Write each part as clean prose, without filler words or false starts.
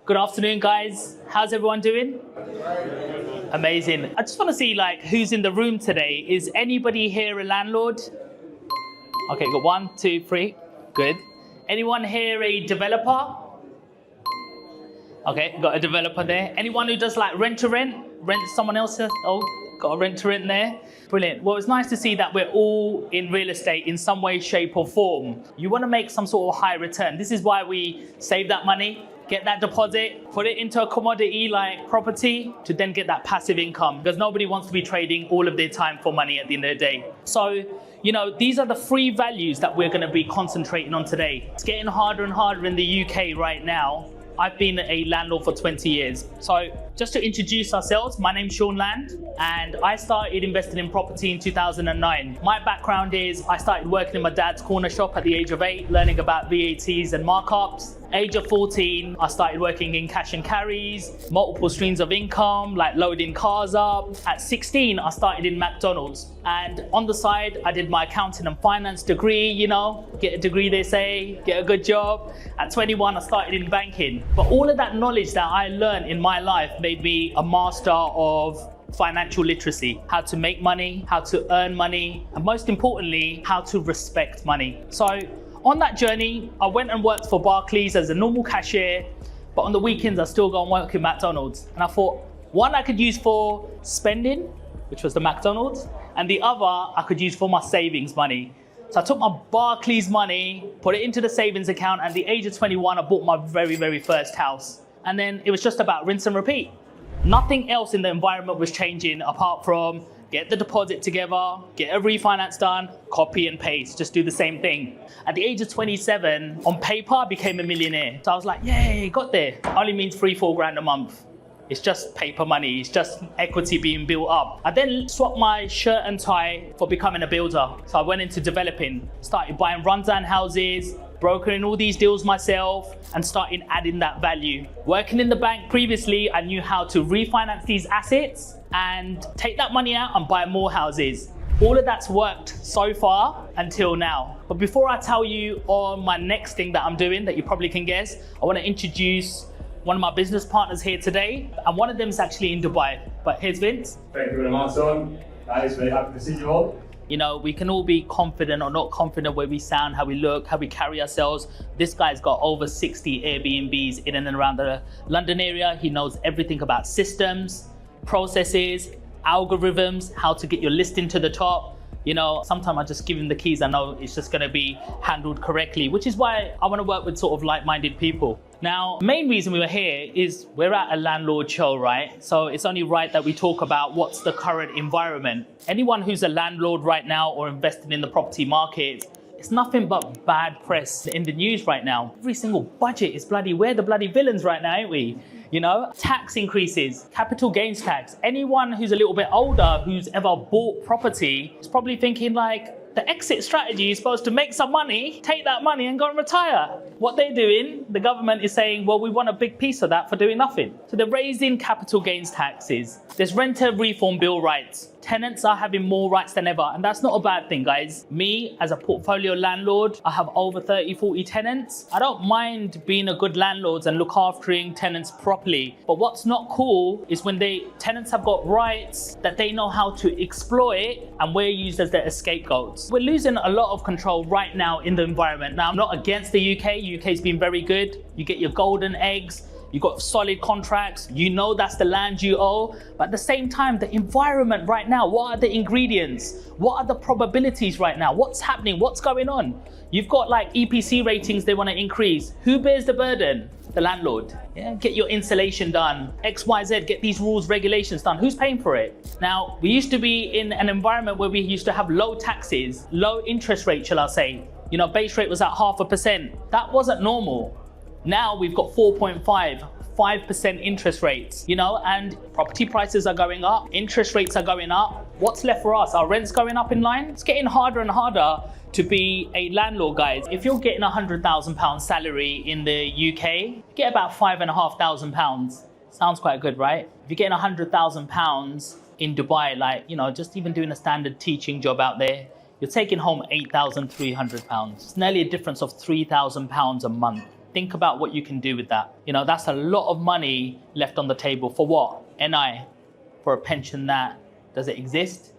Good afternoon, guys. How's everyone doing? Amazing. I just want to see who's in the room today. Is anybody here a landlord? Okay, got 1, 2, 3. Good. Anyone here a developer? Okay, got a developer there. Anyone who does rent to rent? Rent someone else's? Oh, got a rent to rent there. Brilliant. Well, it's nice to see that we're all in real estate in some way, shape or form. You want to make some sort of high return. This is why we save that money, get that deposit, put it into a commodity like property to then get that passive income, because nobody wants to be trading all of their time for money at the end of the day. So, these are the 3 values that we're going to be concentrating on today. It's getting harder and harder in the UK right now. I've been a landlord for 20 years. So just to introduce ourselves, my name's Sean Land, and I started investing in property in 2009. My background is I started working in my dad's corner shop at the age of 8, learning about VATs and markups. Age of 14, I started working in cash and carries, multiple streams of income, like loading cars up. At 16, I started in McDonald's. And on the side, I did my accounting and finance degree, get a degree, they say, get a good job. At 21, I started in banking. But all of that knowledge that I learned in my life made me a master of financial literacy, how to make money, how to earn money, and most importantly, how to respect money. So on that journey, I went and worked for Barclays as a normal cashier, but on the weekends, I still go and work in McDonald's. And I thought, one I could use for spending, which was the McDonald's, and the other I could use for my savings money. So I took my Barclays money, put it into the savings account. At the age of 21, I bought my very, very first house. And then it was just about rinse and repeat. Nothing else in the environment was changing apart from get the deposit together, get a refinance done, copy and paste, just do the same thing. At the age of 27, on paper, I became a millionaire. So I was like, yay, got there. Only means 3-4 grand a month. It's just paper money, it's just equity being built up. I then swapped my shirt and tie for becoming a builder. So I went into developing, started buying rundown houses, brokering all these deals myself, and started adding that value. Working in the bank previously, I knew how to refinance these assets and take that money out and buy more houses. All of that's worked so far until now. But before I tell you on my next thing that I'm doing that you probably can guess, I want to introduce one of my business partners here today, and one of them is actually in Dubai. But here's Vince. Thank you very much, Sean. Guys, very happy to see you all. We can all be confident or not confident where we sound, how we look, how we carry ourselves. This guy's got over 60 Airbnbs in and around the London area. He knows everything about systems, processes, algorithms, how to get your listing to the top. Sometimes I just give him the keys. I know it's just going to be handled correctly, which is why I want to work with sort of like-minded people. Now, the main reason we were here is we're at a landlord show, right? So it's only right that we talk about what's the current environment. Anyone who's a landlord right now or investing in the property market, it's nothing but bad press in the news right now. Every single budget is we're the bloody villains right now, ain't we? Tax increases, capital gains tax. Anyone who's a little bit older who's ever bought property is probably thinking the exit strategy is supposed to make some money, take that money and go and retire. What they're doing, the government is saying, well, we want a big piece of that for doing nothing. So they're raising capital gains taxes. There's renter reform bill rights. Tenants are having more rights than ever, and that's not a bad thing, guys. Me, as a portfolio landlord, I have over 30, 40 tenants. I don't mind being a good landlord and look aftering tenants properly. But what's not cool is when tenants have got rights that they know how to exploit, and we're used as their scapegoats. We're losing a lot of control right now in the environment. Now, I'm not against the UK. UK's been very good. You get your golden eggs. You've got solid contracts, that's the land you owe. But at the same time, the environment right now, what are the ingredients? What are the probabilities right now? What's happening? What's going on? You've got EPC ratings they want to increase. Who bears the burden? The landlord. Yeah, get your insulation done. XYZ, get these rules, regulations done. Who's paying for it? Now, we used to be in an environment where we used to have low taxes, low interest rate, shall I say. Base rate was at 0.5%. That wasn't normal. Now we've got 5% interest rates, and property prices are going up, interest rates are going up. What's left for us? Our rent's going up in line. It's getting harder and harder to be a landlord, guys. If you're getting £100,000 salary in the UK, get about £5,500. Sounds quite good, right? If you're getting £100,000 in Dubai, just even doing a standard teaching job out there, you're taking home £8,300. It's nearly a difference of £3,000 a month. think about what you can do with that. You know, that's a lot of money left on the table for what? NI, for a pension that doesn't exist,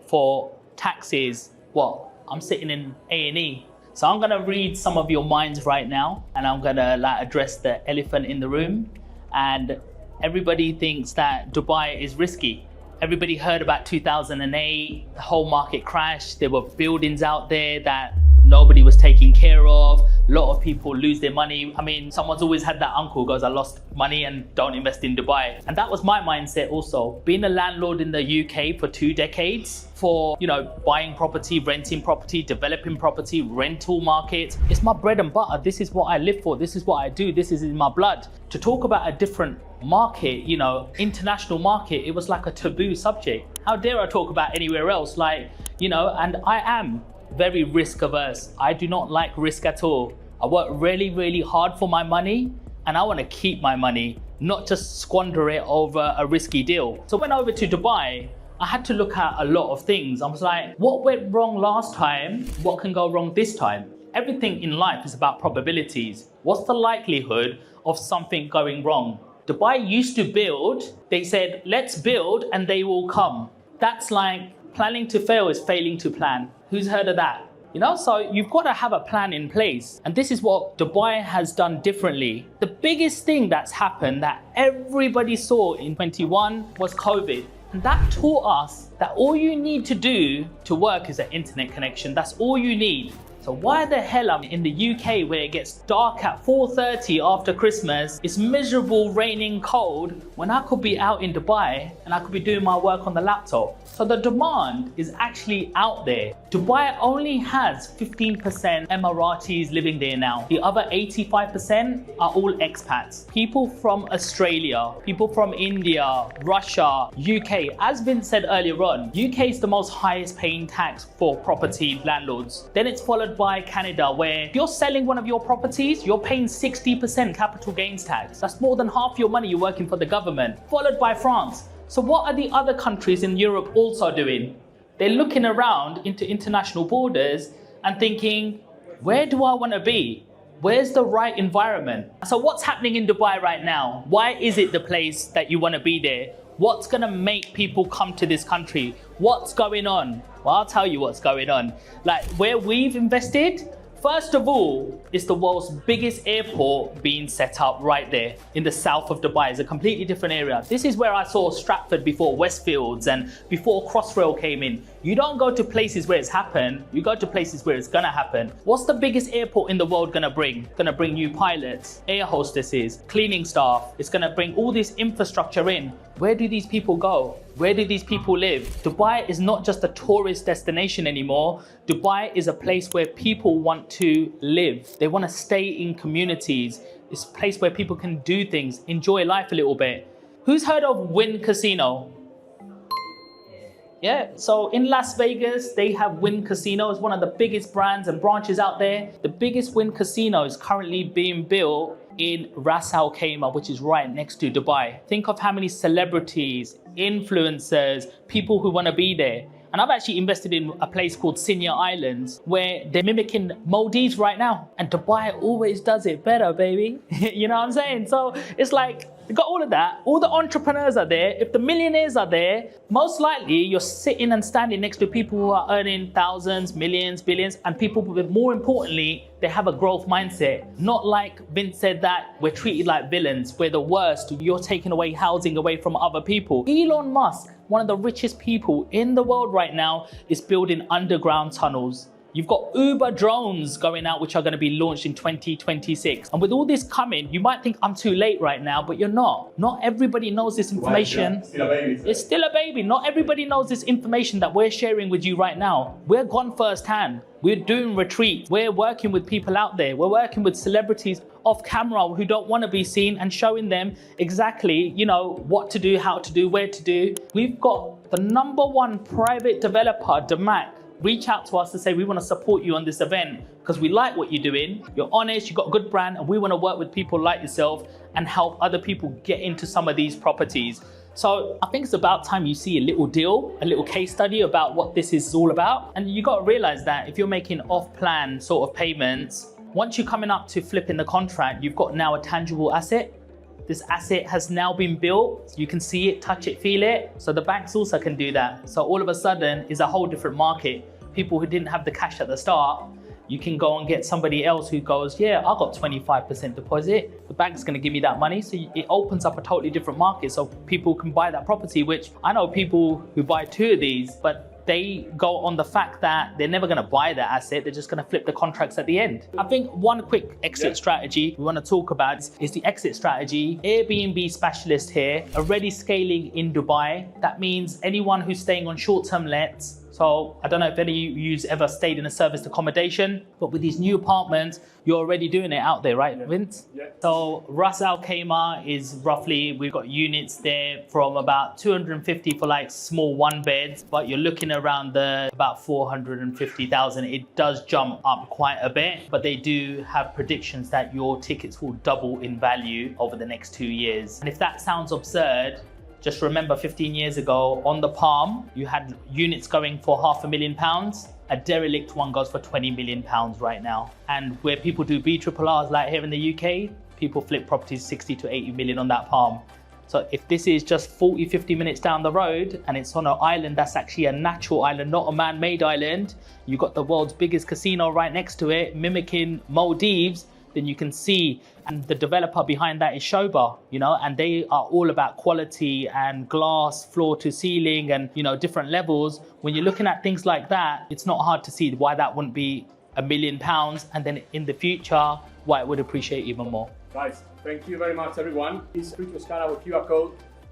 for taxes, what? I'm sitting in A&E. So I'm gonna read some of your minds right now, and I'm gonna address the elephant in the room. And everybody thinks that Dubai is risky. Everybody heard about 2008, the whole market crashed. There were buildings out there that nobody was taking care of. A lot of people lose their money. I mean, someone's always had that uncle who goes, I lost money and don't invest in Dubai. And that was my mindset also. Being a landlord in the UK for 2 decades, for, you know, buying property, renting property, developing property, rental markets. It's my bread and butter. This is what I live for. This is what I do. This is in my blood. To talk about a different market, you know, international market, it was like a taboo subject. How dare I talk about anywhere else? Like, you know, and I am very risk averse. I do not like risk at all. I work really, really hard for my money, and I want to keep my money, not just squander it over a risky deal. So when I went over to Dubai, I had to look at a lot of things. I was like, what went wrong last time? What can go wrong this time? Everything in life is about probabilities. What's the likelihood of something going wrong? Dubai used to build. They said, let's build and they will come. That's like planning to fail is failing to plan. Who's heard of that? You know, so you've got to have a plan in place. And this is what Dubai has done differently. The biggest thing that's happened that everybody saw in 21 was COVID. And that taught us that all you need to do to work is an internet connection. That's all you need. So why the hell I'm in the UK where it gets dark at 4:30 after Christmas, it's miserable, raining, cold, when I could be out in Dubai and I could be doing my work on the laptop? So the demand is actually out there. Dubai only has 15% Emiratis living there now. The other 85% are all expats. People from Australia, people from India, Russia, UK. As Vince said earlier on, UK is the most highest paying tax for property landlords. Then it's followed by Canada, where if you're selling one of your properties, you're paying 60% capital gains tax. That's more than half your money you're working for the government. Followed by France. So what are the other countries in Europe also doing? They're looking around into international borders and thinking, where do I want to be? Where's the right environment? So what's happening in Dubai right now? Why is it the place that you want to be there? What's going to make people come to this country? What's going on? Well, I'll tell you what's going on. Like where we've invested, first of all, it's the world's biggest airport being set up right there in the south of Dubai. It's a completely different area. This is where I saw Stratford before Westfields and before Crossrail came in. You don't go to places where it's happened, you go to places where it's gonna happen. What's the biggest airport in the world gonna bring? Gonna bring new pilots, air hostesses, cleaning staff. It's gonna bring all this infrastructure in. Where do these people go? Where do these people live? Dubai is not just a tourist destination anymore. Dubai is a place where people want to live. They want to stay in communities. It's a place where people can do things, enjoy life a little bit. Who's heard of Wynn Casino? Yeah, so in Las Vegas, they have Wynn Casino. It's one of the biggest brands and branches out there. The biggest Wynn Casino is currently being built in Ras Al Khaimah, which is right next to Dubai. Think of how many celebrities, influencers, people who want to be there. And I've actually invested in a place called Senior Islands where they're mimicking Maldives right now. And Dubai always does it better, baby. You know what I'm saying? So it's like, you got all of that. All the entrepreneurs are there. If the millionaires are there, most likely you're sitting and standing next to people who are earning thousands, millions, billions, and people with, more importantly, they have a growth mindset. Not like Vince said that we're treated like villains. We're the worst. You're taking away housing away from other people. Elon Musk, one of the richest people in the world right now, is building underground tunnels. You've got Uber drones going out, which are going to be launched in 2026. And with all this coming, you might think I'm too late right now, but you're not. Not everybody knows this information. It's still a baby. It's still a baby. Not everybody knows this information that we're sharing with you right now. We're gone firsthand. We're doing retreats. We're working with people out there. We're working with celebrities off camera who don't want to be seen and showing them exactly, you know, what to do, how to do, where to do. We've got the #1 private developer, Damac, reach out to us to say we want to support you on this event because we like what you're doing. You're honest, you've got a good brand, and we want to work with people like yourself and help other people get into some of these properties. So I think it's about time you see a little deal, a little case study about what this is all about. And you got to realize that if you're making off-plan sort of payments, Once you're coming up to flipping the contract, you've got now a tangible asset. This asset has now been built. You can see it, touch it, feel it. So the banks also can do that. So all of a sudden is a whole different market. People who didn't have the cash at the start, you can go and get somebody else who goes, yeah, I got 25% deposit. The bank's gonna give me that money. So it opens up a totally different market. So people can buy that property, which I know people who buy 2 of these, but they go on the fact that they're never going to buy that asset, they're just going to flip the contracts at the end. I think one quick exit strategy we want to talk about is the exit strategy. Airbnb specialist here, already scaling in Dubai. That means anyone who's staying on short-term lets. So I don't know if any of you ever stayed in a serviced accommodation, but with these new apartments, you're already doing it out there, right, Vince? Yeah. So Ras Al Khaimah is roughly, we've got units there from about 250 for like small 1 beds, but you're looking around about 450,000. It does jump up quite a bit, but they do have predictions that your tickets will double in value over the next 2 years. And if that sounds absurd, just remember 15 years ago on the Palm, you had units going for £500,000. A derelict one goes for £20 million right now. And where people do BRRRs like here in the UK, people flip properties 60 to 80 million on that Palm. So if this is just 40, 50 minutes down the road and it's on an island that's actually a natural island, not a man-made island, you've got the world's biggest casino right next to it, mimicking Maldives, then you can see, and the developer behind that is Shoba, you know, and they are all about quality and glass, floor to ceiling and, you know, different levels. When you're looking at things like that, it's not hard to see why that wouldn't be £1 million, and then in the future, why it would appreciate even more. Guys, thank you very much, everyone. Please free to scan our QR code.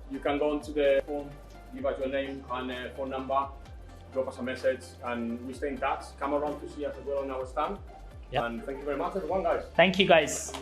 You can go onto the form, give us your name and phone number, drop us a message, and we stay in touch. Come around to see us as well on our stand. Yep. And thank you very much, everyone, guys. Thank you, guys.